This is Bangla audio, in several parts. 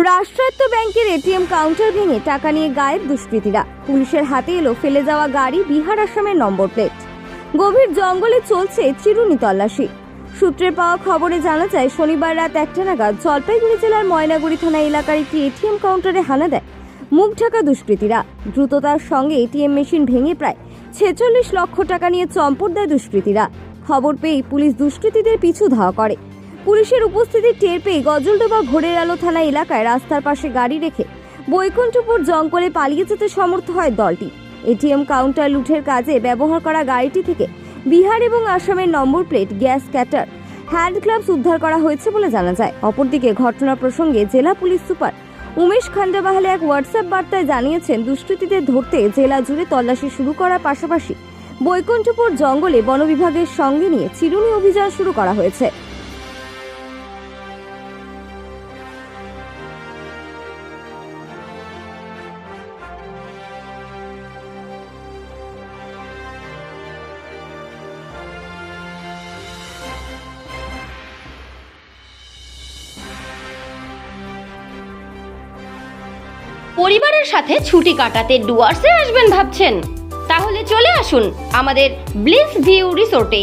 রাষ্ট্রায়ত্ত ব্যাংকের এটিএম কাউন্টার ভেঙে টাকা নিয়ে গায়েব দুষ্কৃতীরা। পুলিশের হাতে এলো ফেলে যাওয়া গাড়ি, বিহার আসামের নম্বর প্লেট। গভীর জঙ্গলে চলছে চিরুনি তল্লাশি। সূত্রের পাওয়া খবরে জানা যায়, শনিবার রাত 1টা নাগাদ জলপাইগুড়ি জেলার ময়নাগুড়ি থানা এলাকার একটি এটিএম কাউন্টারে হানা দেয় মুখ ঢাকা দুষ্কৃতীরা। দ্রুততার সঙ্গে এটিএম মেশিন ভেঙে প্রায় 46 লক্ষ টাকা নিয়ে চম্পট দেয় দুষ্কৃতীরা। খবর পেয়ে পুলিশ দুষ্কৃতীদের পিছু ধাওয়া করে। পুলিশের উপস্থিতি টের পেয়ে গজলডোবা ঘোড়ের আলো থানা এলাকায় রাস্তার পাশে গাড়ি রেখে বৈকুণ্ঠপুর জঙ্গলে পালিয়ে যেতে সমর্থ হয় দলটি। এটিএম কাউন্টার লুঠের কাজে ব্যবহার করা গাড়িটি থেকে বিহার এবং আসামের number plate, gas cater, hand gloves উদ্ধার করা হয়েছে বলে জানা যায়। অপরদিকে ঘটনা প্রসঙ্গে জেলা পুলিশ সুপার উমেশ খান্ডাবাহালে এক হোয়াটসঅ্যাপ বার্তায় জানিয়েছেন, দুষ্কৃতীদের ধরতে জেলা জুড়ে তল্লাশি শুরু করার পাশাপাশি বৈকুণ্ঠপুর জঙ্গলে বন বিভাগের সঙ্গে নিয়ে চিরুনি অভিযান শুরু করা হয়েছে। পরিবারের সাথে ছুটি কাটাতে ডুয়ার্সে আসবেন ভাবছেন? তাহলে চলে আসুন আমাদের ব্লিস ভিউ রিসোর্টে।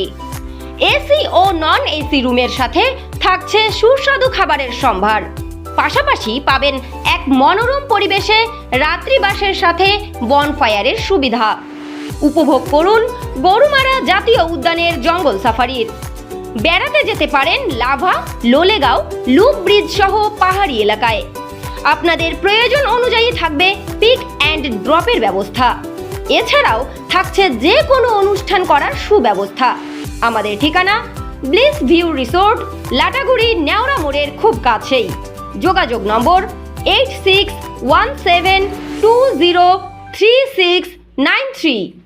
এসি ও নন এসি রুমের সাথে থাকছে সুস্বাদু খাবারের সম্ভার। পাশাপাশি পাবেন এক মনোরম পরিবেশে রাত্রিবাসের সাথে বনফায়ারের সুবিধা। উপভোগ করুন গরুমারা জাতীয় উদ্যানের জঙ্গল সাফারির। বেড়াতে যেতে পারেন লাভা, লোলেগাঁও, লুপ ব্রিজ সহ পাহাড়ি এলাকায়। আপনাদের প্রয়োজন অনুযায়ী থাকবে পিক অ্যান্ড ড্রপের ব্যবস্থা। এছাড়াও থাকছে যে কোনো অনুষ্ঠান করার সুব্যবস্থা। আমাদের ঠিকানা bliss view resort, Lataguri Neora মোড়ের খুব কাছেই। যোগাযোগ নম্বর 8617203693।